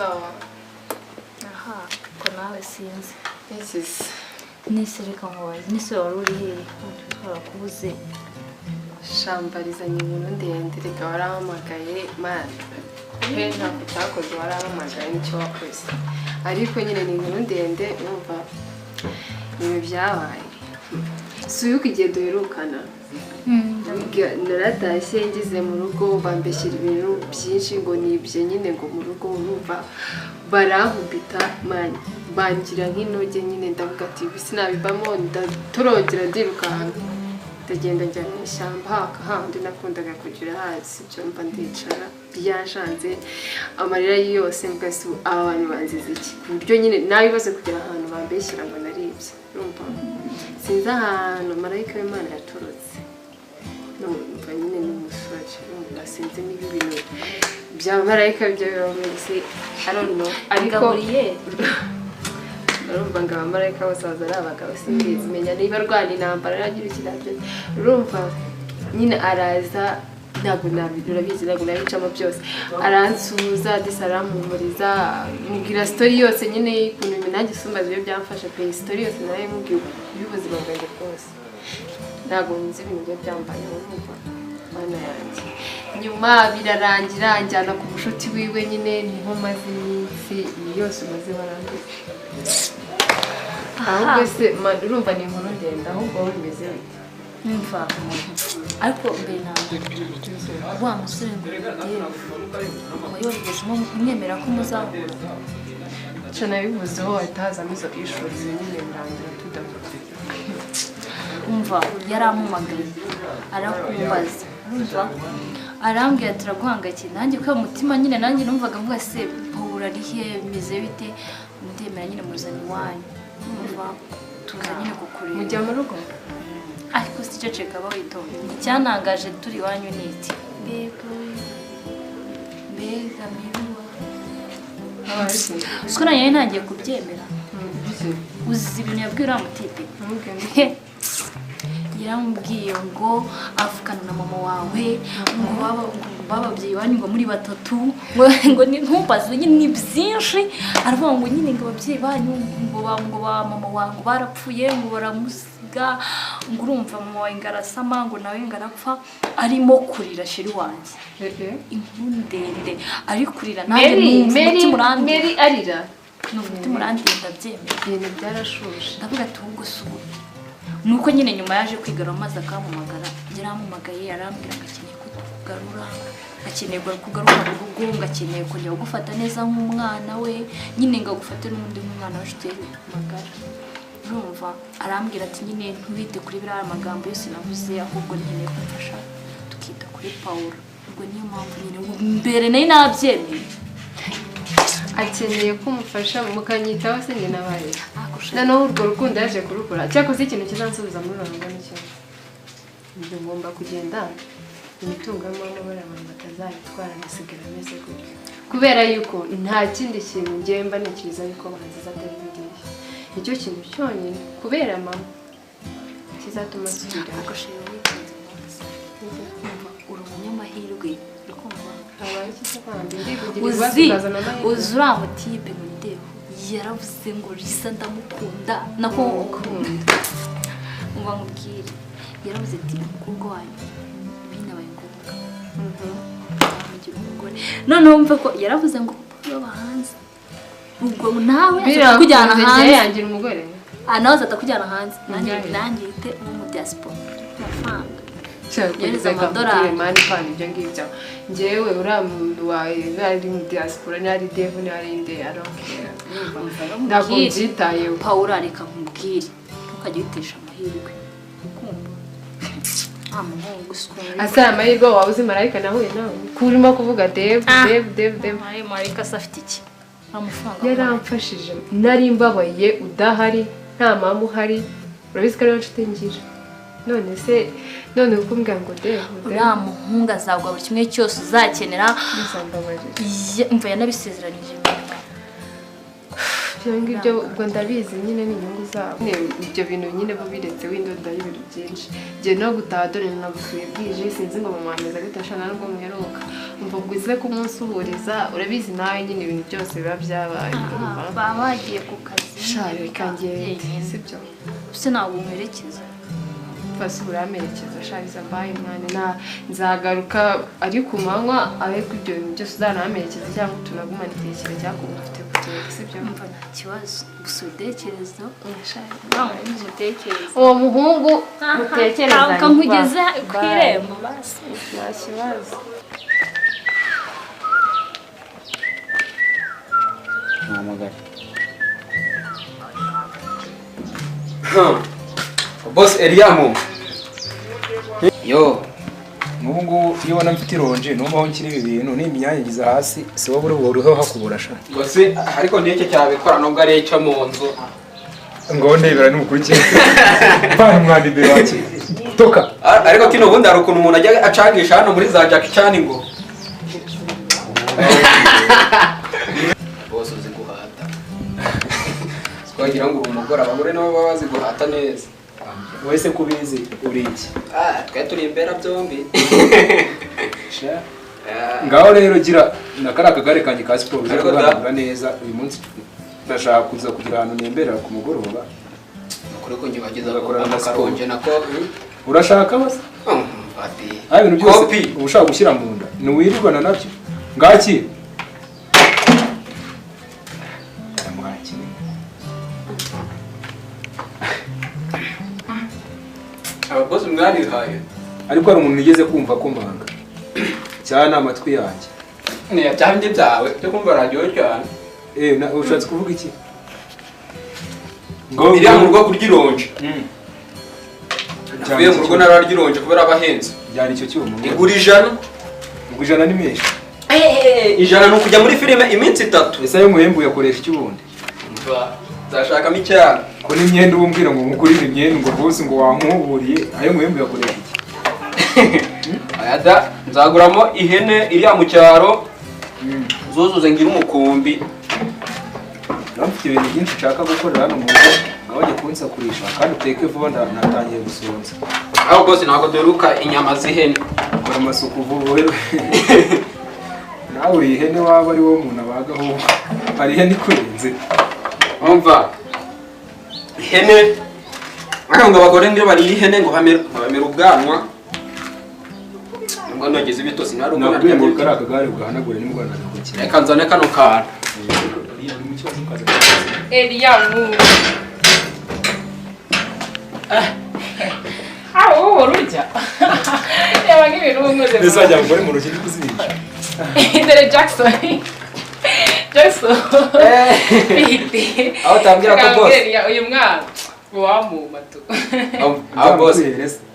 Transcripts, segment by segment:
sawa. Aha, ko nawe sinzi. Ese Nisereka nkobaze nise wari uri hehe twarakubuze. Shambarizanye inkuru ndende reka warahamagaye man. Ntabwo utakoze warahamagaye nicyo wakoze. Ariko nyine ni inkuru ndende numva ibi byabaye. Suyuka igihe duherukana. Naratashye ngeze mu rugo bambeshyira ibintu byinshi ngo nibye nyine ngo mu rugo numva barankubita mani bangira nk'inoge nyine ndavuga ati sinabivamo turongera ndirukanka ndagenda njya mu ishyamba hahandi nakundaga kugira hasi ibyo mba ndicara byanshanze amarira yose mbwese abantu banziza iki ku buryo nyine nabibaze kugera ahantu bambeshyira ngo naribye urumva sinzi ahantu marayika w'Imana yaturutse numva nyine n'umusore urumva sinzi niba ibintu bya marayika by'abamese I don't know ariko urumva ngo abamarayika bose baza ari abagabo simbizi menya niba arwana intambara yagira ikirabyo urumva nyine araza ntabwo urabizi ntabwo nabicamo byose aransuhuza disaramuhumuriza mubwira story yose nyine y'ukuntu iminage isumbaza ibyo byamfasha pe story yose nawe mubwira y'ubuzima bwanjye bwose ntabwo nzi ibintu byo byambaye urumva mana yanjye nyuma birarangira njyana ku mushuti wiwe nyine niho maze iminsi yose umaze warangiye ahubwo se urumva ni inkuru ndende ahubwo wowe bimeze bite Mva ariko mbere ntabwo wa musore ngo yogeze mwemera ko muzahura cyane bivuze ho atazamo izo issues nyine birangira tudavuga umva yarampamagaye arakumbaza urumva arambwira turaguhangakiye nanjye ko umutima nyine nanjye numvaga mvuga se Paul ari he bimeze bite ndemera nyine muzanye wanyu umva tuza nyine kukureba mujya mu rugo ariko siceceka bawitonde icyanangaje turi wanyu niti mbega miruwa siko nayo ntangiye kubyemera uzi ibintu yabwira mutipe yaramubwiye ngo avukana na mama wawe ngo bababyeyi banyu ngo muri batatu ngo ntumbaze nyine ni byinshi aravuga ngo nyine ngo ababyeyi banyu ngo ba mama wangu barapfuye ngo baramusiga ngo urumva mama wawe ngarasama ngo nawe ngarapfa arimo kurira sheri wanjye inkuru ndende ari kurira nanjye Mary arira n'ufite murandinde ndabyemera ibintu byarashushe ndavuga ati ubwo subu nuko nyine nyuma yaje kwigara amazi akampamagara yarampamagaye arambwira ngo akeneye kugarura akeneye kugaruka mu rugo ngo akeneye kujya gufata neza nk'umwana we nyine ngo agufate n'undi mwana w'inshuti magara urumva arambwira ati nyine ntubite kuri biriya magambo yose navuze ahubwo nkeneye kumfasha tukita kuri Paul ubwo niyo mpamvu nyine mbere nayo nabyemeye akeneye kumufasha mukanyitaho se njye nabaye noneho urwo rukundo yaje kurukura cyakoze ikintu kizansubiza muri rwanda n'icyo ibyo ngomba kugenda imitungo y'amabara abantu batazayitwara nasigara ameze gutyo kubera yuko nta kindi kintu ngemba ntekereza yuko banziza atari bigiye nicyo kintu cyonyine kubera mama kizatuma nsubira akoshera witonze uri umunyamahirwe uzi uriya mutipe ndeho yaravuze ngo risa ndamukunda nako ukunda ngo nkubwire yaravuze ati umukobwa wanyu binabaye ngombwa mugira umugore noneho mve ko yaravuze ngo baba hanze ubwo nawe atakujyana hanze yangira umugore nawe atakujyana hanze nanjye yite uwo mu diaspora amafaranga cyangwa amadolari mani kandi ibyo ngibyo njyewe uriya muntu wawe ari mu diaspora n'ari devu n'ari inde arokera ntabwo byitayeho Paul areka nkubwire ntukajya witesha amahirwe ukumva asara amahirwe wawe uzi marayika nahuye nawe kurimo kuvuga devu marayika se afite iki amafaranga yaramfashije nari mbabaye udahari nta mama uhari urabizi ko ariyo nshuti ngira none ukumbwira ngo uriya muhungu azagwa buri kimwe cyose uzakenera mva yanabisezeranyije ibyo ngibyo ubwo ndabizi nyine ni inyungu zabo ibyo bintu nyine bo biretse windodaho ibintu byinshi njye no gutaha dore nabusuye bwije sinzi ngo mama ameze gute ashana nubwo muheruka umva bwize ko umunsi uburiza urabizi nawe nyine ibintu byose biba byabaye baba bagiye ku kazi shari kangende sibyo se ntabwo umwerekeza fasi uramerekeza shariza mbaye mwana nzagaruka ari ku manywa ariko ibyo bintu byose uzanamerekeza cyangwa tunagumana itekere cyangwa ufite kugenda sibyo mva nta kibazo gusa utekereza uwo muhungu mutekereza ukamugeza ku irembo basi nta kibazo Namagara. Boss Eliamu. Yo. Nubwo iyo wana mfite ironje numva aho nkiri ibintu n'imyanyigiza hasi se wowe uriho hakubura sha. Gose ariko ndeke cyabikora nubwo ari cyo mu nzu. Ngo ndebera n'umukurikiye. Bana mwandi imbere wake. Toka. Ariko kino bundi ari ukuntu umuntu ajya acangisha hano muri za Jackie Chan ngo. Bose uzi guhata. Twagira ngo umugore abagore nabo baba bazi guhata neza. Wese kubizi uri iki? Twe turi imbera byombi. Sha. Ngaho rero gira nakara akagare kanjye ka siporo uzakora neza uyu munsi ndashaka kuza kugira ahantu nembera ku mugoroba. Kuri ko nyibagiza gukora amakonje nako. Urashaka bose? Ati. Ayo bintu byose ubushaka gushyira mu nda. Ni wirirwana nabyo. Ngaki. Abakozi mwari haye. Ariko hari umuntu nigeze kumva ko manga. Cyane amatwi yanjye. Ni yacyanje byawe cyo kumva radio cyane. Ushatse kuvuga iki? Ngo iriya mu rugo kuryironje. Navuye mu rugo nararyironje kubera abahenze. Byari icyo cyuma. Igura ijana. Igura ijana ni menshi. Ijana ni ukujya muri filime iminsi 3. Ese ayo muhembu yakoresha iki bundi? Zashakamo icyana. Ko n'imyenda ubumbwira ngo mukurire imyenda ngo rwose ngo wankuburiye ayo muhembu yakoresha iki? Ayada nzaguramo ihene iriya mu cyaro. Zuzuze ngira umukumbi. Namfite ibintu byinshi nshaka gukorera hano mu rugo. Abajye kunsakurisha kandi uteke vuba natangiye gusonza. Aho rwose ntabwo duheruka inyama z'ihene. Kora amasuku vuba rero. Nawe ihene waba ari wo muntu abagaho. Hari ihene ikurenze. Umva. Ihene. Ngo abagore ngira bari ihene ngo bamera ubwanwa. Ngo nogeze ibitosi nari ubwo nabwiye ngo kari akagare bwahanagure n'umwana n'ugukira. Reka nzane kano kantu. Eliamu. Aho urujya. Yaba nk'ibintu umeze. Bizajya ngore mu rugi kuzirisha. Dere Jackson. Jackson. Aho tambira ko boss. Uyu mwana wamuma tu. Aho boss.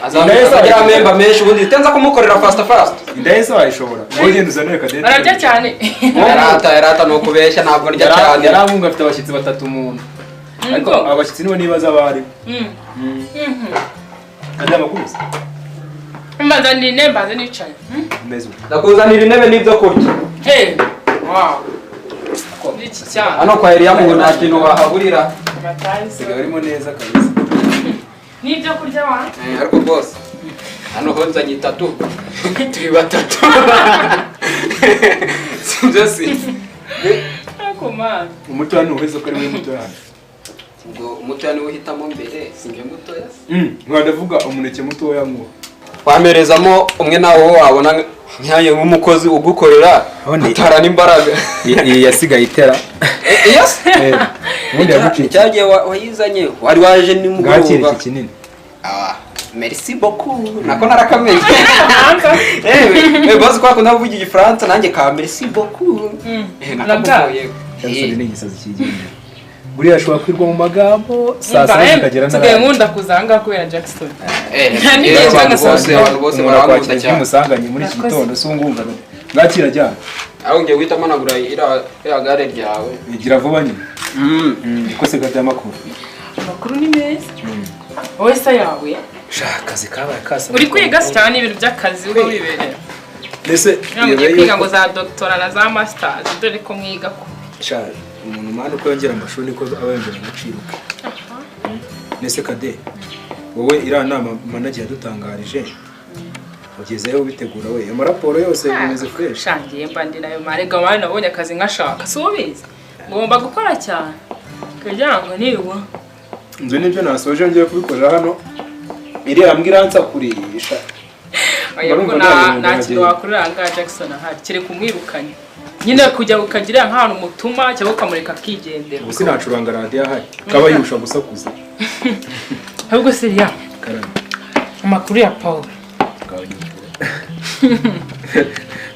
Azamera member menshi ubundi tenza kumukorera fast. Indahise wayishobora. Ugenda uzanire kadete. Bararya cyane. Yarata no kubeshya ntabwo ndya cyane. Yaramunga afite abashyitsi batatu umuntu. Ariko abashyitsi nibo nibaza bari. Andi amakuru. Mbanza ni nembaze nicaye. Mezo. Ndakuzanira intebe n'ibyo kurya. Hey. Wow. Niki cyane. Hano kwa Eliamu nta kintu wahaburira. Sigaye urimo neza kabisa. N'ibyo kurya wa? Ariko boss. Hano honza nyitatu. Turi batatu. Sinjasi. Akoma. Umutwana uweze ko ari we mutwana. Ngo umutwana uhitamo mbere singe mutoya. Nkadavuga umuneke mutoya ngo. Wamerezamo umwe nawo wabona nyaye nk'umukozi ugukorera utara n'imbaraga. Iyi yasigaye itera. Yes. Ubundi yaguciye. Cyagiye wayizanye wari waje ni mugoroba. Ngakiri kinini. Merci beaucoup. Nako narakamenye. Boss kwa kuna vuga igifaransa nanjye ka merci beaucoup. Nakavuye. Cyasone n'igisazi kigiye. Buriya ashobora kwirwa mu magambo sasa zikagera na. Tugaye nkunda kuzanga kubera Jackson. Abantu bose barakunda cyane. Musanganye muri iki gitondo sungumva. Ngakira cyane. Aho ngiye guhita managura ira gare ryawe. Igira vuba nyine. Iko se gata makuru. Makuru ni meza. Wowe se yawe? Akazi kabaye kasa. Uri kwiga cyane ibintu by'akazi uba wibereye. Mbese ngiye kwiga ngo za doctora na za masters dore ko mwiga ko. Umuntu mwana uko yongera amashuri niko aba yongera agaciro ke. Nese Kade wowe iriya nama manager yadutangarije ugezeho bitegura we amaraporo yose bimeze fresh. Shangiye mba ndi nayo marega mwana nabonye akazi nkashaka subiza ngomba gukora cyane kugira ngo niwe nzo nibyo nasoje ngiye kubikorera hano iriya mbwira nsakurisha ayako na kintu wakorera nga Jackson ahari kire kumwirukanya nyine kujya ukagira nk'ahantu mutuma cyangwa ukamureka akigendera gusa nacuranga radio ahari kaba yusha gusakuza ahubwo Siria amakuru ya Paul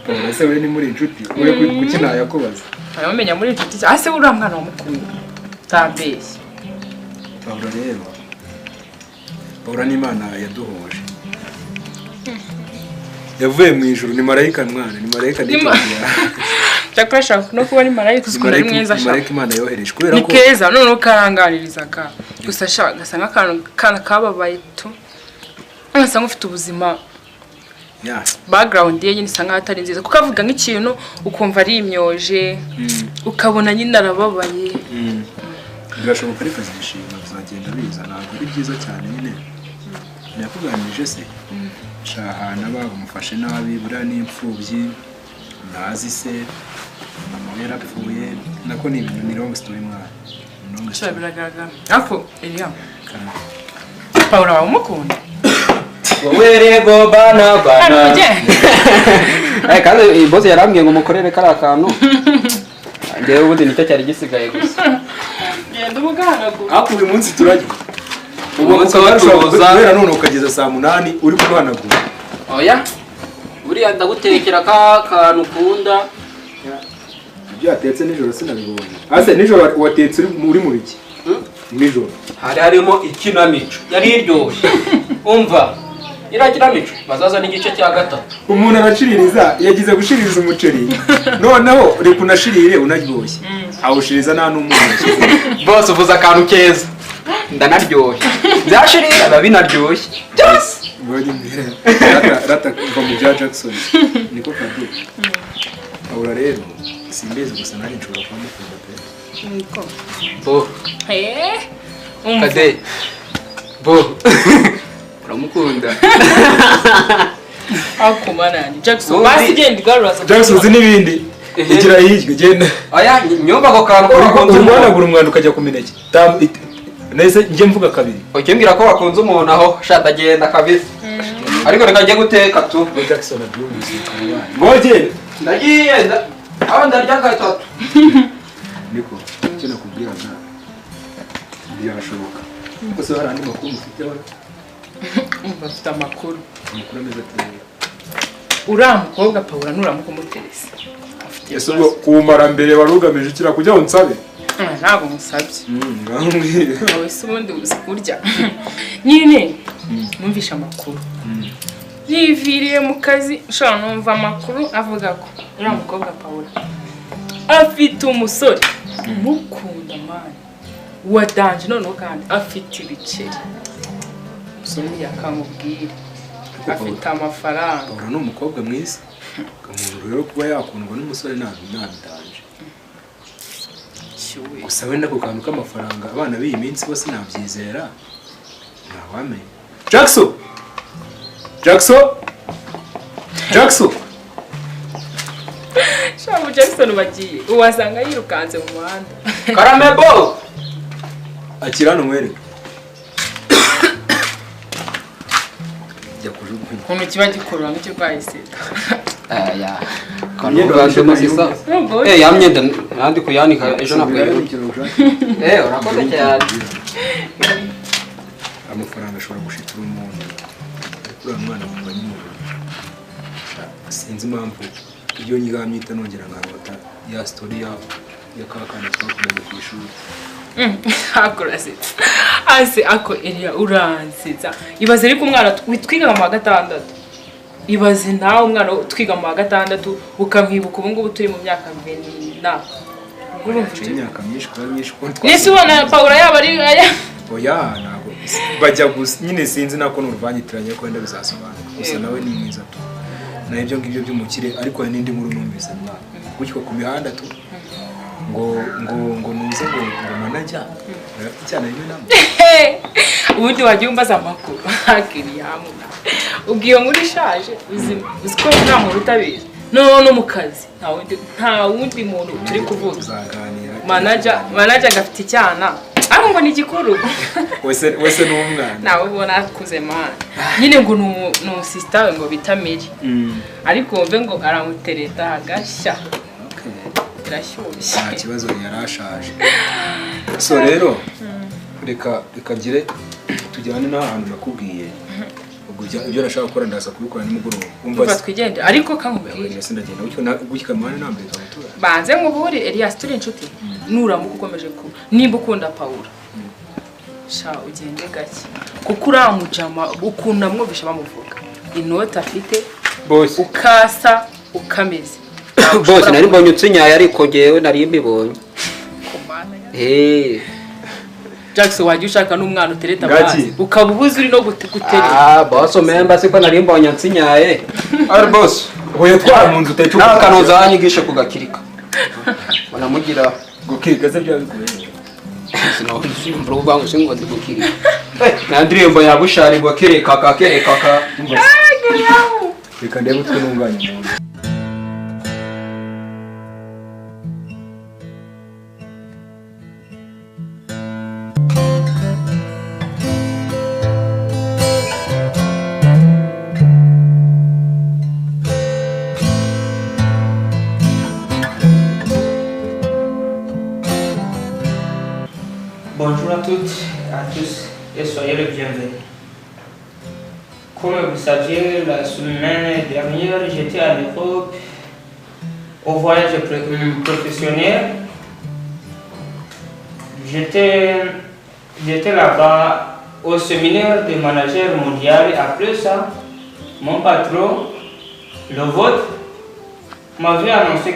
Paul se we ni muri inshuti uri gukina yakubaza ayamenya muri inshuti ase uriya mwana wamukuru tambeshye Paul rero Paul ni Imana yaduhoje yavuye mu ijuru ni marayika mwana ni marayika ndikubwira Jakwesha no kuba ni marayika uzikora mwiza sha marayika Imana yohereje kubera ko ni keza none ukaranganirizaga gusa sha gasanga kana kababaye tu ngasanga ufite ubuzima background ye nyine sanga atari nziza kuko avuga nk'ikintu ukumva ari imyoje ukabona nyine arababaye birashoboka ariko zishima bizagenda biza ntabwo ari byiza cyane nyine nakuganirije se shahana bagumufashe nabi buriya n'imfubyi nazi se mama yarapfuye nako ni ibintu ni long story mwana sha biragaragara ako Elia Paul wamukunda wowe rego bana kandi boss yarambwiye ngo mukorere kari akantu ngewe ubundi nicyo cyari gisigaye gusa genda ubuganagu hapo uyu munsi turajya ubu ukabacuruza kubera none ukageza saa 8 uri kubanagura oya buriya ndagutekera ka kantu ukunda ibyo yatetse nijoro sinabibonye ase nijoro watetse uri mu biki nijoro harimo ikinamico yari iryoshye umva irakinamico bazaza n'igice cya gatatu umuntu araciririza yagize gushiririza umuceri noneho uri kunashirire unaryoshye awushiriza nta n'umuntu boss uvuza akantu keza ndanaryoshye byashirira babinaryoshye byose ngoje mbere rata kuva mu bya Jackson niko Kade ahura rero simbeze gusa nari nshobora kumukunda pe niko bo Kade bo uramukunda akumanani Jackson basi genda garuraza Jackson uzi n'ibindi igira hirya genda aya nyumva ko kantu wakunze umuntu umuntu ukajya kumineke nese nje mvuga kabiri ukimbwira ko wakunze umuntu aho shada genda kabisa ariko reka njye guteka tu Jackson abyumvise ngoje ndagiye aho ndarya gatatu niko cyo nakubwira nta byashoboka gusa hari andi makuru mufite hano bafite amakuru ameze ateye uriya mukobwa Paul nuramuka umuterese ese ubwo kumara mbere warugamije ikira kujya unsabe ntabwo musabye wowe se ubundi uzi kurya nyine numvisha amakuru yiviriye mu kazi ushobora numva amakuru avuga ko uriya mukobwa Paul afite umusore umukunda mani wadanje noneho kandi afite ibiceri umusore yakamubwira afite amafaranga Paul ni umukobwa mwiza umuntu rero kuba yakundwa n'umusore ntabidanje gusa wenda ku kantu k'amafaranga abana b'iyi minsi bose nabyizera ntawamenya Jackson shabu Jackson bagiye uwasanga yirukanze mu muhanda karamebo akira hano mwereke jya kujugunya ukuntu kiba gikurura nk'ikirwaye sida aya kanubanje musisa yamyenda nandi kuyanika ejo nakuye urakoze cyane amafaranga ashobora gushitura umuntu kuri mwana kuva nyine sinzi impamvu iyo nyigamyita nongera nkarota ya story ya kakana twakomeye ku ishuri akorasetsa ase ako Elia uransetsa ibaze ariko umwana twiga mu wa gatandatu ibaze nawe umwana twiga mu wa gatandatu ukamwibuka ubu ngubu turi mu myaka 20 urumva imyaka myinshi kuba myinshi nese ubona Paul yaba ari aya oya ntabwo bajya gusa nyine sinzi nako n'uruvangitiranye ko wenda bizasobanuka gusa nawe ni mwiza tu na ibyo ngibyo by'umukire ariko hari n'indi nkuru numvise mwana gutyo ku mihanda tu ngo nuze ngo manager urafite cyane rimwe namwe ubundi wagiye umbaza amakuru hakiriya hamwe ubwiyo muri ishaje uzi ko nta muntu utabizi no mu kazi nta wundi muntu turi kuvuga tuzaganira manager agafite icyana aho ngo ni igikuru wese n'umwana nawe ubona akuze mana nyine ngo ni umusista ngo bita Mary ariko mve ngo aramutereta hagashya irashyushye nta kibazo yarashaje so rero reka gire tujyane n'ahantu nakubwiye ibyo nashaka gukora ndaza kubikora nimugoroba umva twigende ariko kamubwire sindagenda gutyo mwana nambe kamutura banze nkuburi Elias turi inshuti nuramuka ukomeje ku nimba ukunda Paula sha ugende gake kuko uramujama ukunda mwumvisha bamuvuga inota afite boss ukasa ukameze boss nari mbonye utsinyaya ariko jewe nari mbibonye Jackson wajya ushaka n'umwana utereta amazi ukaba ubuze uri no gutereta boss memba siko nari mbonye nsinyaye ari boss hoye twara mu nzu tecu nakanoza anyigishe kugakirika banamugira gukirika se bya bikuye sinabwo bangu singo ndugukirika nandirimbo ya bushari ngo kereka ka reka ndebe utwe n'unganye mu nzu Bonjour à toutes et à tous et soyez les bienvenus. Comme vous saviez, la semaine dernière, j'étais en Europe au voyage professionnel. J'étais là-bas au séminaire des managers mondiaux et après ça, mon patron, le vôtre, m'avait annoncé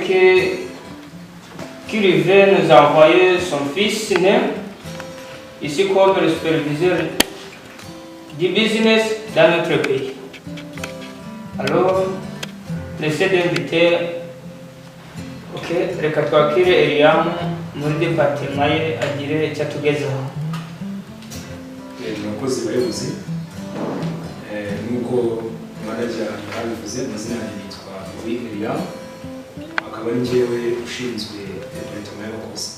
qu'il devait nous envoyer son fils né ici comme le superviseur du business dans notre pays. Alors, laissez d'inviter, ok, reka twakire Eliam muri departement ye agire icyo atugezaho. Murakoze bayobozi nuko manager yabivuze amazina yanjye yitwa Eliam akaba ari njyewe ushinzwe departement y'abakozi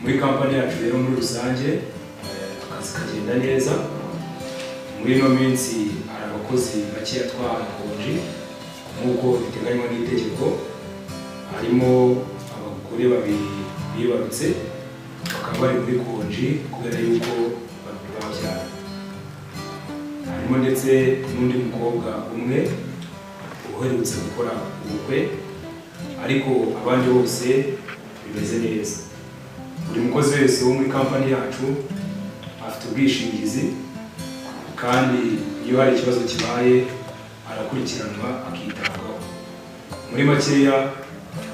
muri kampani yacu. Rero muri rusange akazi kagenda neza. Muri ino minsi hari abakozi bakeya twakonje nk'uko biteganywa n'itegeko, harimo abagore babiri bibarutse bakaba bari muri konji kubera yuko babyara, harimo ndetse n'undi mukobwa umwe uherutse gukora ubukwe, ariko abandi bose bimeze neza. Buri mukozi wese wo muri kampani yacu afite ubwishingizi kandi iyo hari ikibazo kibaye arakurikiranwa akitabwaho. Muri makeya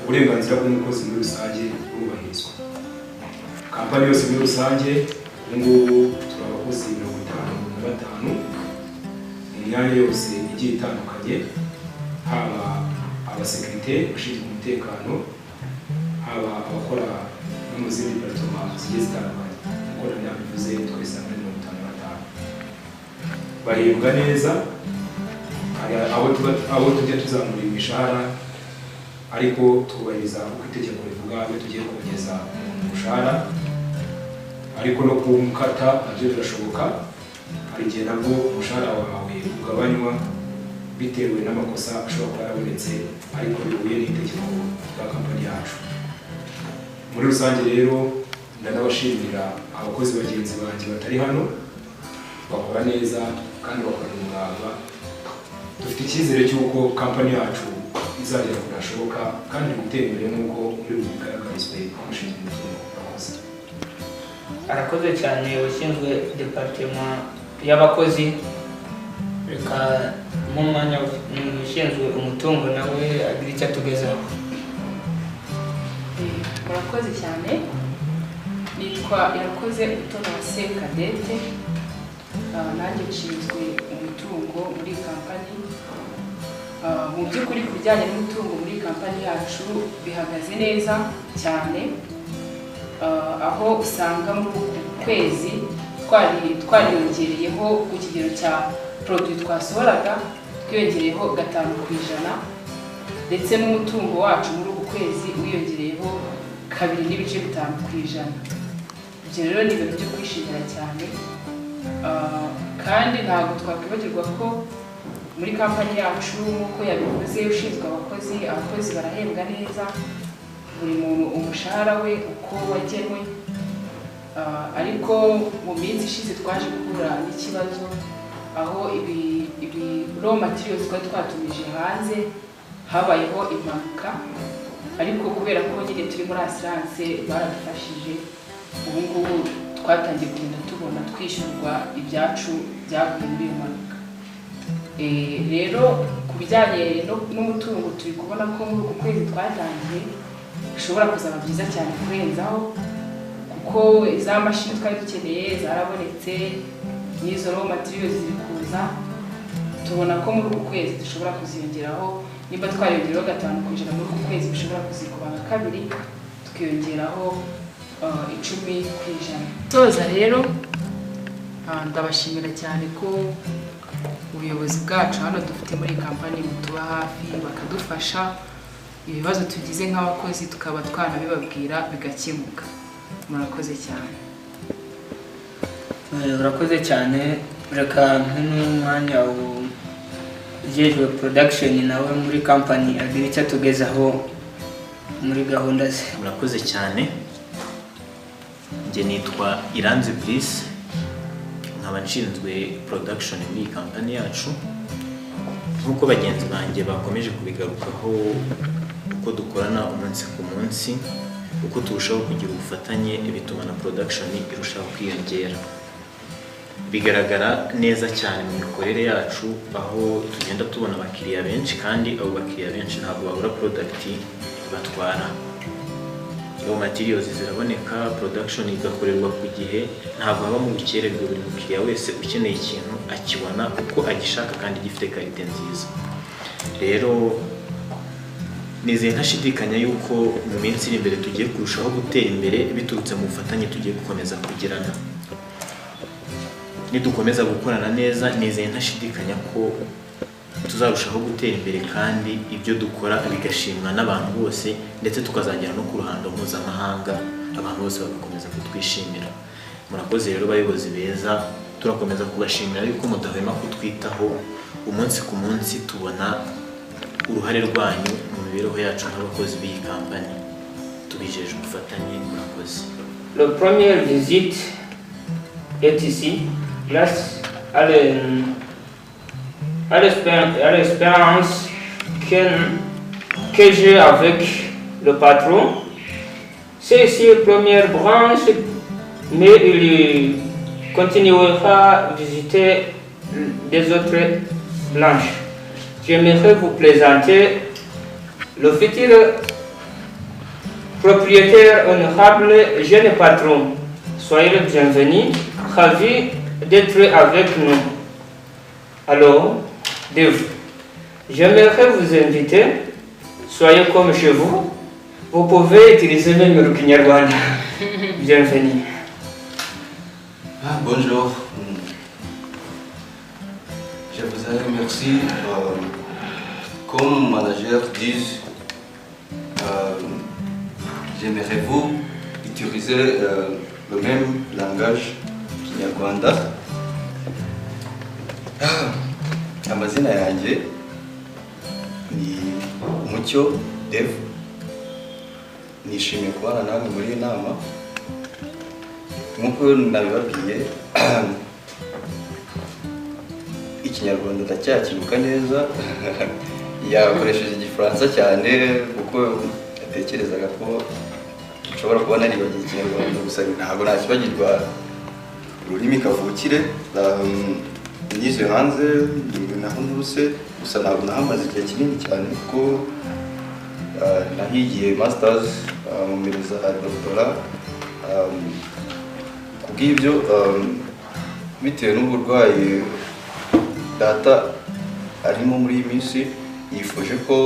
uburenganzira bw'umukozi muri rusange burubahirizwa. Kampani yose muri rusange ngubu turi abakozi 55 mu myanya yose igiye itandukanye, haba abasekirite bashinzwe umutekano, haba abakora no mu zindi departement zigiye zitandukanye. Nk'uko nabivuze twese hamwe 55 bahembwa neza. Abo tujya tuzamura imishahara ariko twubahiriza uko itegeko rivuga iyo tugiye kugeza umushahara, ariko no kumukata nabyo birashoboka. Hari igihe nabwo umushahara wawe ugabanywa bitewe n'amakosa ashobora kuba yarabonetse ariko bihuye n'itegeko rya kampani yacu. Muri rusange rero ndanabashimira abakozi bagenzi banjye batari hano, bakora neza kandi bakorana umurava. Dufite icyizere cy'uko kampani yacu izagera kure hashoboka kandi gutera imbere nk'uko muri bubigaragarizwe n'umushinzwe umutungo w'abakozi. Arakoze cyane ushinzwe departement y'abakozi. Reka mu mwanya ushinzwe umutungo nawe agira icyo atugezaho. murakoze cyane. Nitwa Irakoze Utonase Kadete, nanjye nshinzwe umutungo muri kampani mu by'ukuri ku bijyanye n'umutungo muri kampani yacu bihagaze neza cyane, aho usanga muri uku kwezi twariyongereyeho ku kigero cya produit twasohoraga twiyongereyeho 5%, ndetse n'umutungo wacu muri uku kwezi wiyongereyeho 2.5%. Ibyo rero ni ibintu byo kwishimira cyane, kandi ntabwo twakwibagirwa ko muri kampani yacu nk'uko yabivuze ushinzwe abakozi barahembwa neza, buri muntu umushahara we uko wagenwe, ariko mu minsi ishize twaje guhura n'ikibazo aho ibi raw materials twari twatumije hanze habayeho impanuka, ariko kubera ko nyine turi muri assurance baradufashije, ubu ngubu twatangiye kugenda tubona twishyurwa ibyacu byavuye muri iyo mpanuka. Rero ku bijyanye n'umutungo turi kubona ko muri uku kwezi twatangiye bishobora kuzaba byiza cyane kurenzaho, kuko za mashini twari dukeneye zarabonetse n'izo raw materials ziri kuza, tubona ko muri uku kwezi dushobora kuziyongeraho, nimba twariyongeraho 5% muri uku kwezi bishobora kuzikuba nka 2, tukiyongeraho 10%. Toza rero ndabashimira cyane ko ubuyobozi bwacu hano dufite muri kampani mutuba hafi bakadufasha, ibibazo tugize nk'abakozi tukaba twanabibabwira bigakemuka. Murakoze cyane. Urakoze cyane. Reka n'umwanya ujejwe production nawe muri company agira icyo tugezaho muri gahunda ze. Murakoze cyane. Nge nitwa Iranzi Brice, nkaba nshinzwe production muri company yacu. Nkuko bagenzi banjye bakomeje kubigarukaho, uko dukorana umunsi ku munsi, uko turushaho kugira ubufatanye bituma na production irushaho kwiyongera. Bigaragara neza cyane mu mikorere yacu, aho tugenda tubona abakiriya benshi, kandi abo bakiriya benshi ntabwo babura product batwara. Raw materials ziraboneka, production igakorerwa ku gihe, ntabwo haba mu bukererwe. Buri mukiriya wese ukeneye ikintu akibona uko agishaka kandi gifite quality nziza. Rero nizeye ntashidikanya yuko mu minsi iri imbere tugiye kurushaho gutera imbere biturutse mu bufatanye tugiye gukomeza kugirana. Nidukomeza gukorana neza, nizeye ntashidikanya ko tuzarushaho gutera imbere, kandi ibyo dukora bigashimwa n'abantu bose, ndetse tukazagera no ku ruhando mpuzamahanga, abantu bose bagakomeza kutwishimira. Murakoze rero bayobozi beza, turakomeza kubashimira yuko mudahwema kutwitaho umunsi ku munsi, tubona uruhare rwanyu mu mibereho yacu nk'abakozi b'iyi kampani. Tubijeje ubufatanye. Murakoze. Le premier visite est ici grâce à l'expérience que j'ai avec le patron. C'est ici la première branche, mais il continuera à visiter des autres branches. J'aimerais vous présenter le futur propriétaire honorable jeune patron. Soyez le bienvenu, ravi d'être avec nous. Alors, j'aimerais vous inviter, soyez comme chez vous, vous pouvez utiliser même le Kinyarwanda. Bienvenue. Bonjour. Je vous remercie. Comme manager dit, j'aimerais vous utiliser le même langage Kinyarwanda. Amazina yanjye ni Mucyo Dev. Nishimiye kubana namwe muri iyi nama. Nk'uko nabibabwiye, Ikinyarwanda ndacyakibuka neza. Yakoresheje Igifaransa cyane kuko yatekerezaga ko nshobora kuba naribagiye Ikinyarwanda, gusa ntabwo nakibagirwa ururimi kavukire. Nize hanze naho nturuse, gusa ntabwo nahamaze igihe kinini cyane kuko nahigiye masters mu mbere za doctora. Kubw'ibyo bitewe n'uburwayi data arimo muri iyi minsi, yifuje ko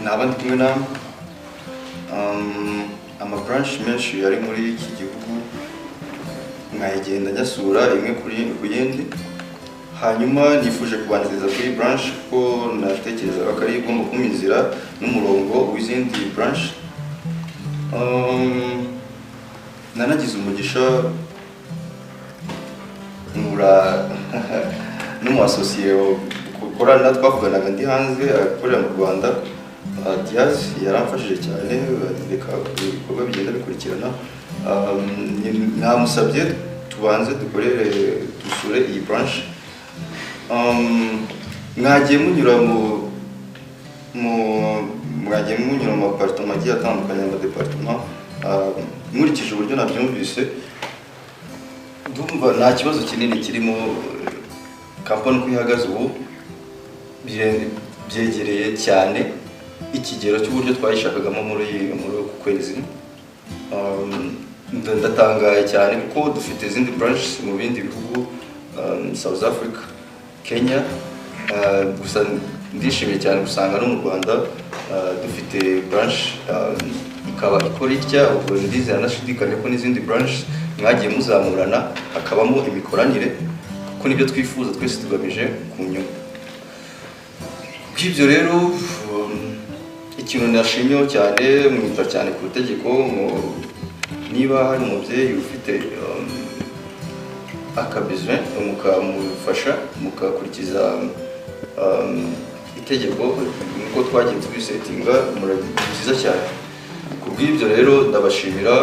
naba ndi kumwe na amabranch menshi yari muri iki gihugu nkayigenda nyasura imwe ku yindi, hanyuma nifuje kubanziriza kuri branch ko natekerezaga ko ari igomba kumpa inzira n'umurongo w'izindi branch. Nanagize umugisha nkura n'umu associé ukorana twavuganaga ndi hanze akorera mu Rwanda, Diaz yaramfashije cyane, reka ibikorwa bigenda bikurikirana. Namusabye tubanze dusure iyi branch. Mwagiye munyura mu apartment agiye atandukanye mu departement, nkurikije uburyo nabyumvise ndumva nta kibazo kinini kirimo. Kampani uko ihagaze ubu byegereye cyane ikigero cy'uburyo twayishakagamo muri uku kwezi. Ndatangaye cyane kuko dufite izindi branches mu bindi bihugu, South Africa, Kenya, gusa ndishimiye cyane gusanga no mu Rwanda dufite branch ikaba ikora itya. Ubwo ndizera nashidikanya ko n'izindi branch mwagiye muzamurana hakabamo imikoranire, kuko nibyo twifuza twese tugamije ku nyungu. Bw'ibyo rero ikintu nashimyeho cyane, mwita cyane ku itegeko. Niba hari umubyeyi ufite akabize mukamufasha mugakurikiza itegeko nkuko twagiye tubisetinga, byiza cyane. Ku bw'ibyo rero ndabashimira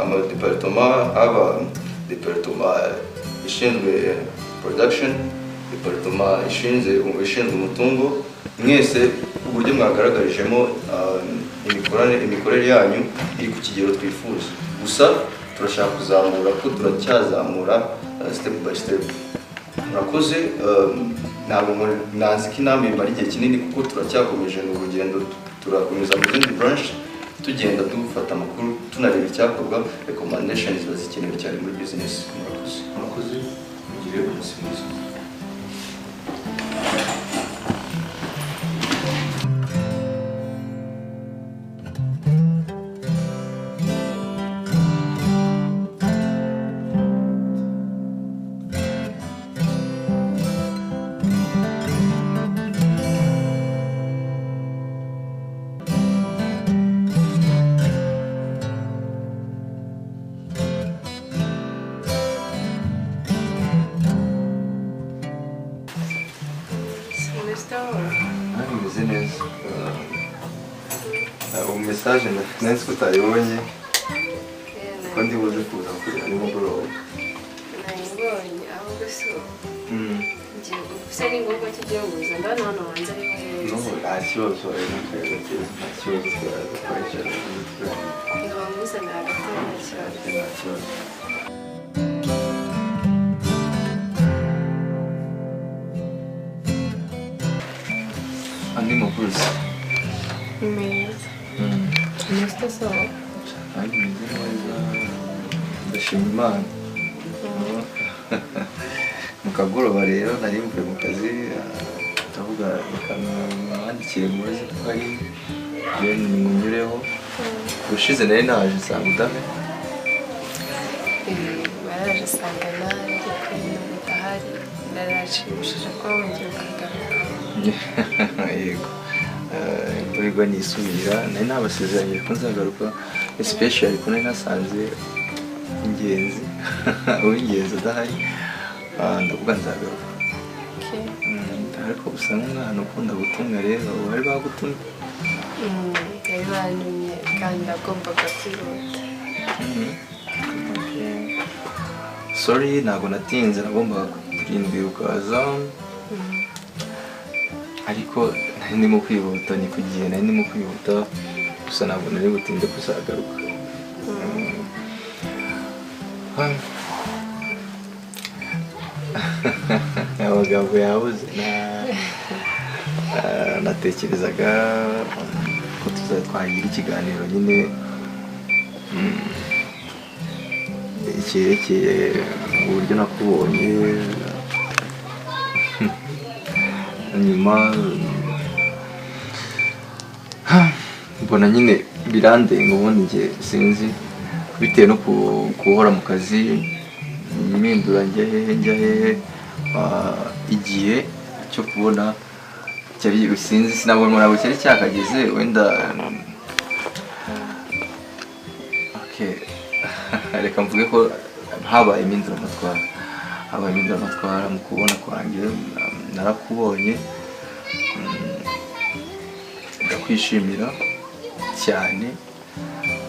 amadepartement, haba departement ishinzwe production, departement ishinzwe umutungo, mwese uburyo mwagaragarijemo imikorere yanyu iri ku kigero twifuza. Gusa turashaka kuzamura, ko turacyazamura step by step. Murakoze, ntabwo nanzi ko inama imara igihe kinini kuko turacyakomeje n'urugendo, turakomeza mu zindi branch tugenda dufata amakuru tunareba icyakorwa, recommendations zikenewe cyane muri business. Murakoze mugire umunsi mwiza. Bimeze neza. Message nari utayibonye ko ndi buze kuza kureba nimugoroba. Nayibonye ahubwo se ni ngombwa tugiye kuza ndabona hano hanze ari heza. Nta kibazo, nta kibazo twakoresha. Ndabamuzanira agatebe nta kibazo. Andi makuru se? Meza. Mesta sawa. Ari meze neza, ndashima Imana. Mu kagoroba rero nari mvuye mu kazi, ndavuga reka mwandikire mubaze ko hari ibyo nimunyureho. Ubushize nari naje nsanga udame. Baraje asanga nawe kuko udahari, narashimishije ko wongeye ukagaruka. Yego, imvurigwa nisubira, nari nabasezeranyije ko nzagaruka, especially ko nari nasanze ingenzi uw'ingenzi adahari, ndavuga nzagaruka. Ariko usa nk'umwana ukunda gutumwa rero, bari bagutumye? Bari bantumye kandi nagombaga kwihuta. Sorry, ntabwo natinze, nagombaga kurindwi ukaza, ariko nari ndimo kwihuta, ni ku gihe nari ndimo kwihuta, gusa ntabwo nari butinde kuzagaruka. Amagambo yabuze, natekerezaga ko twagira ikiganiro nyine cyerekeye uburyo nakubonye, nyuma mbona nyine birandenga ubundi njye sinzi bitewe no guhora mu kazi impindura njya hehe igihe cyo kubona cyari sinzi sinabona ntabwo cyari cyakageze wenda reka mvuge ko habaye impinduramatwara mu kubona kwanjye narakubonye ndakwishimira cyane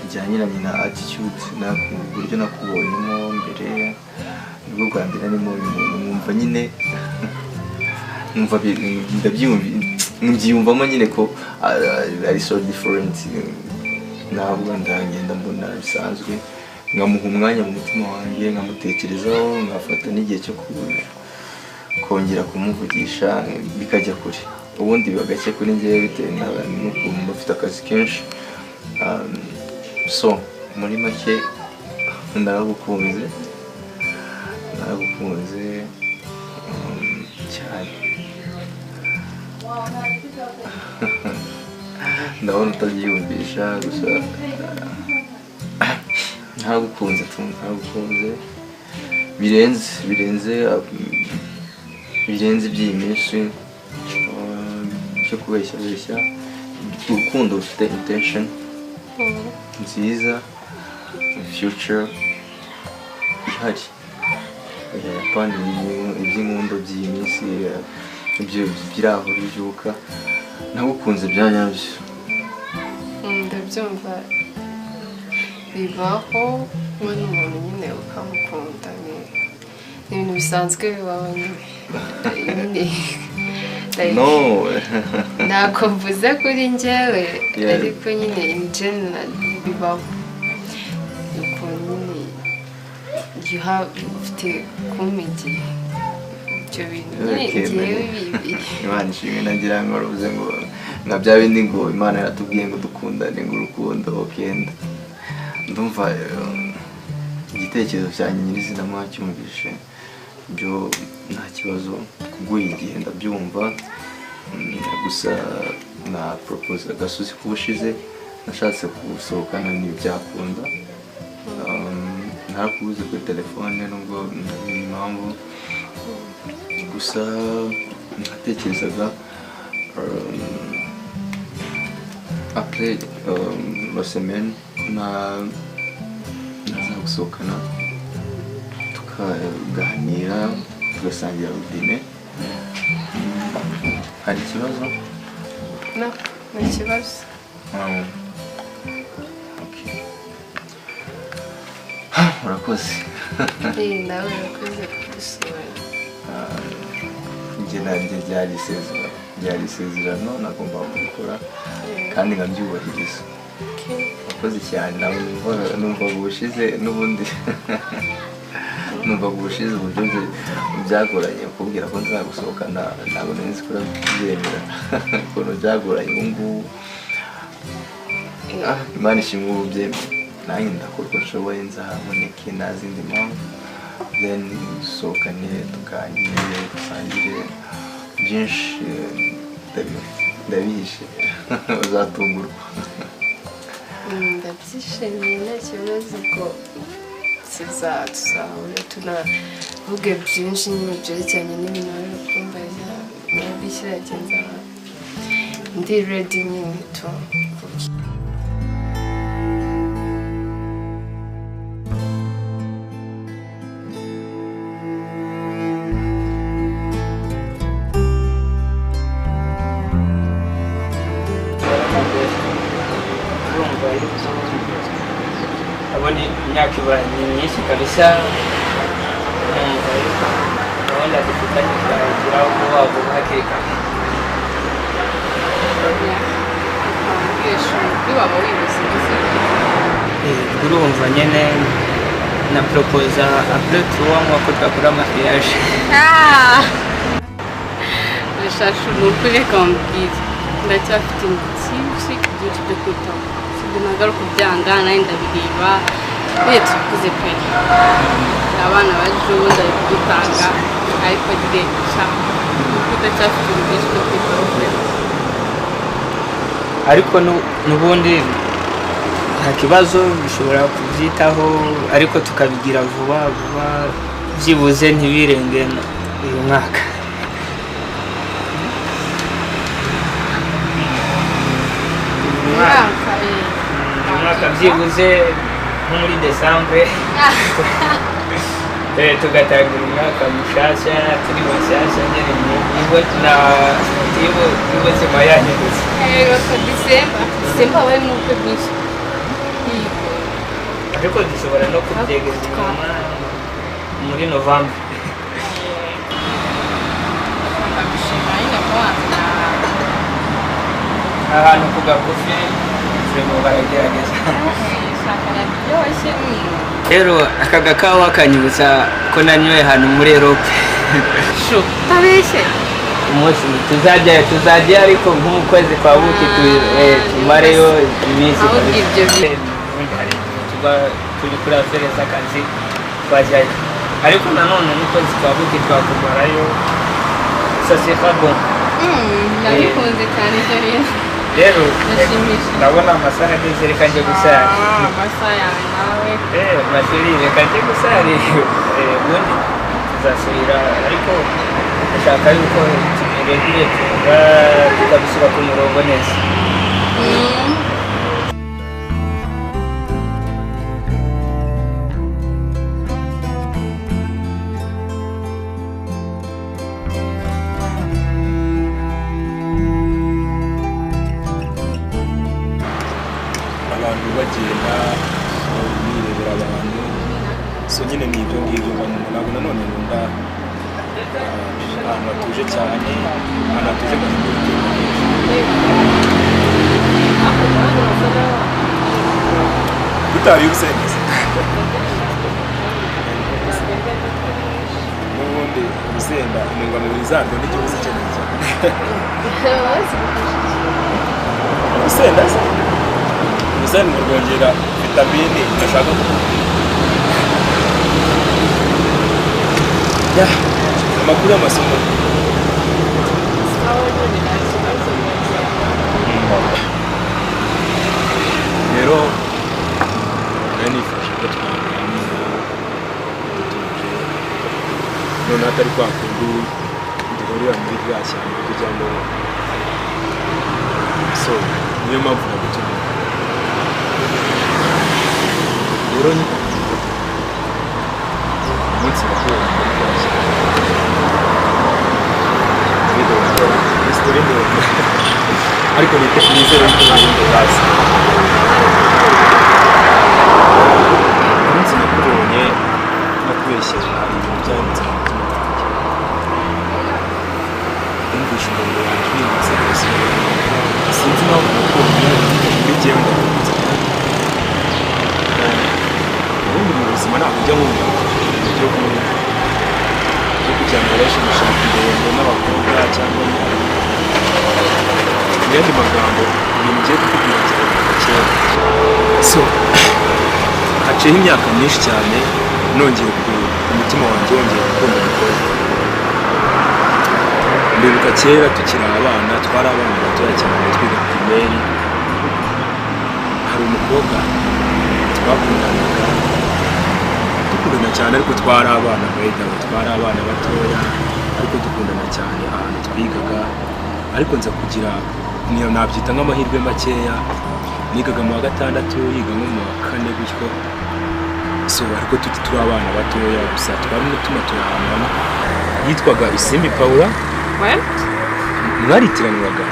bijyanye na nyina attitude uburyo nakubonyemo mbere nibwo bwa mbere arimo numva nyine numva ndabyiyumvamo nyine ko ari so different ntabwo ndagenda mbona bisanzwe nkamuha umwanya mu mutima wanjye nkamutekerezaho nkafata n'igihe cyo kongera kumuvugisha bikajya kure ubundi biba gake kuri njyewe bitewe n'ukuntu bafite akazi kenshi so muri make naragukunze cyane ndabona utabyiyumvisha gusa naragukunze birenze iby'iyi minsi cyo kubeshya urukundo rufite intention nziza future ihari apana iby'inkundo by'iyi minsi ibyo biraho bibyuka nagukunze bya nyabyo ndabyumva bibaho we n'umuntu nyine ukamukunda ni ibintu bisanzwe bibaho nyine ntabwo mvuze kuri njyewe ariko nyine in general bibaho ukuntu nyine ufite kumpa igihe ibyo bintu nyine njyewe bibi Imana ishimwe nagira ngo ruvuze ngo nka bya bindi ngo Imana yaratubwiye ngo dukundane ngo urukundo okenda ndumva igitekerezo cyanjye nyirizina mwacyumvishe byo nta kibazo kuguha igihe ndabyumva gusa na propose agasusi k'ubushize nashatse gusohokana n'ibyakunda ntakubuze kuri telefone nubwo ntabimenye impamvu gusa natekerezaga après la semaine naza gusohokana tukaganira tugasangira rutine hari ikibazo no nta kibazo urakoze nawe urakoze kudusura njye nanjye byari isezerano nagomba kubikora kandi nkabyubahiriza urakoze cyane nawe numvaga ubushize n'ubundi numvaga ubushize uburyo byagoranye kubwira ko nzagusohokana ntabwo nzi ko urabyemera ukuntu byagoranye ubu ngubu Imana ishimwe ubu byemera nanjye ndakora uko nshoboye nzahaboneke nta zindi mpamvu then dusohokane tuganire dusangire byinshi ndabihishe uzatungurwa ndabyishimiye nta kibazo ko tuzahura tunavuge byinshi nyine byerekeranye n'ibintu bari kumbaza nabishyira genza ndi ready nyine tuvuge abone imyaka ibaye myinshi kabisa gahunda dufitanye turageraho vuba vuba hakiri kare urumva nyine na proposa après 3 mois ko twakora mariage Shashu ni ukuri reka mbwira ndacyafite byinshi byinshi byo kwitaho sibyo nagaruka kubyanga nawe ndabireba rero tukuze pe abana baje ubundi ari kudutanga ariko nyine ko utacyafite ubwinshi bwo kwitaho ariko n'ubundi nta kibazo bishobora kubyitaho ariko tukabigira vuba vuba byibuze ntibirenge uyu mwaka umwaka byibuze nko muri Desambre tugatangira umwaka mushasha turi bashyashya nyine nibo sima yahindutse Disemba wabaye mu bukwe bwinshi ariko dushobora no kubyegeza inyuma muri Novembre ahantu ku gakofi turimo baragerageza rero aka gakawa kanyibutsa ko nanyoye ahantu muri Europe utabeshye umunsi tuzajya ariko nk'ukwezi kwa buki tumareyo iminsi turi kuri afere z'akazi twajyayo ariko nanone n'ukwezi kwa buki twakumarayo sasifa bon nabikunze cyane ibyo rero ndabona amasaha ageze reka njye gusara amasaha yawe nawe amashuri reka njye gusara ubundi tuzasubira ariko ndashaka yuko tubiregire tukabishyira ku murongo neza abantu bagenda birebera abantu so nyine ni ibyo ngibyo ntabwo nanone nkunda ahantu hatuje cyane ahantu hatuje kandi gutari urusengero n'ubundi urusenda intungamubiri zarwo n'igihugu zikeneye cyane urusenda urusenda rwongera vitamini ndashaka amakuru y'amasomo rero nari nifashe ko twaganira dutuje noneho atari kwa kundi duhurira muri rya shyamba tujyamo so niyo mpamvu nagutumye rero umunsi mukuru muri rya shyamba ariko nizere yuko nari ndazi umunsi nakubonye nakubeshye hari ibintu byanditse mu mutima wanjye numvise umuntu wanjye uhindutse rwose sinzi impamvu nakubonye muri jyewe ndakunze ubundi mu buzima ntabwo ujya wumva ibintu byo kugira ngo ubashe gushaka indende n'abakobwa cyangwa mu yandi magambo ibintu ugiye kukubwira cyane kera so haciyeho imyaka myinshi cyane nongeye umutima wanjye wongeye gukunda umukobwa ndibuka kera tukiri abana twari abana batoya cyane twiga pirimeri hari umukobwa twakundanaga dukundana cyane ariko twari abana twari abana batoya ariko dukundana cyane ahantu twigaga ariko nza kugira niyo nabyita nk'amahirwe makeya nigaga mu wa gatandatu yiga nko mu wa kane gutyo so ariko turi abana batoya gusa twari n'utuma turahanana yitwaga Isimbi Paula mwaritiranwaga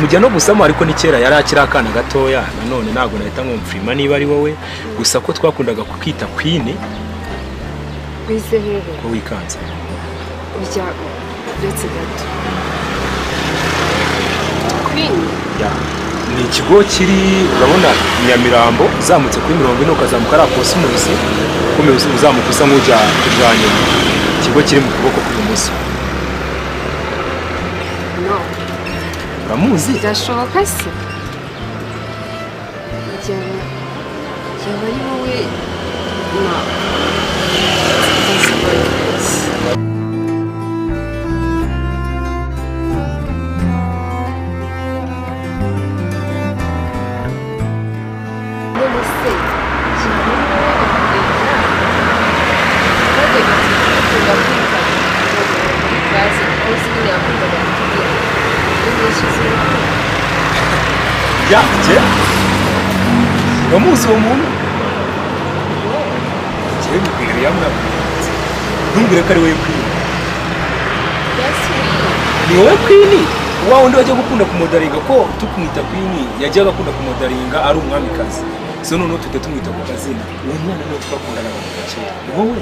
mujya no gusama ariko ni kera yari akiri akana gatoya nanone ntabwo nahita nkumfirima niba ari wowe gusa ko twakundaga kukita Queen wize hehe ko wikanze ujya uretse gato Queen ni ikigo kiri urabona Nyamirambo uzamutse kuri 40 ukazamuka ari Cosmos ukomeza uzamuka usa nk'ujya kujanye ikigo kiri mu kuboko kw'ibumoso no uramuzi byashoboka se yaba ari wowe na wakundaga kutubwira yashize yanjye uramuzi uwo muntu njyewe mubwira yamwabwiritse ntumbwire ko ari wowe kwini ni wowe kwini wa wundi wajya gukunda kumodaringa ko tukumwita kwini yajyaga akunda kumodaringa ari umwamikazi so noneho tujya tumwita ku kazina uwo mwana niwe twakundanaga mu gace ni wowe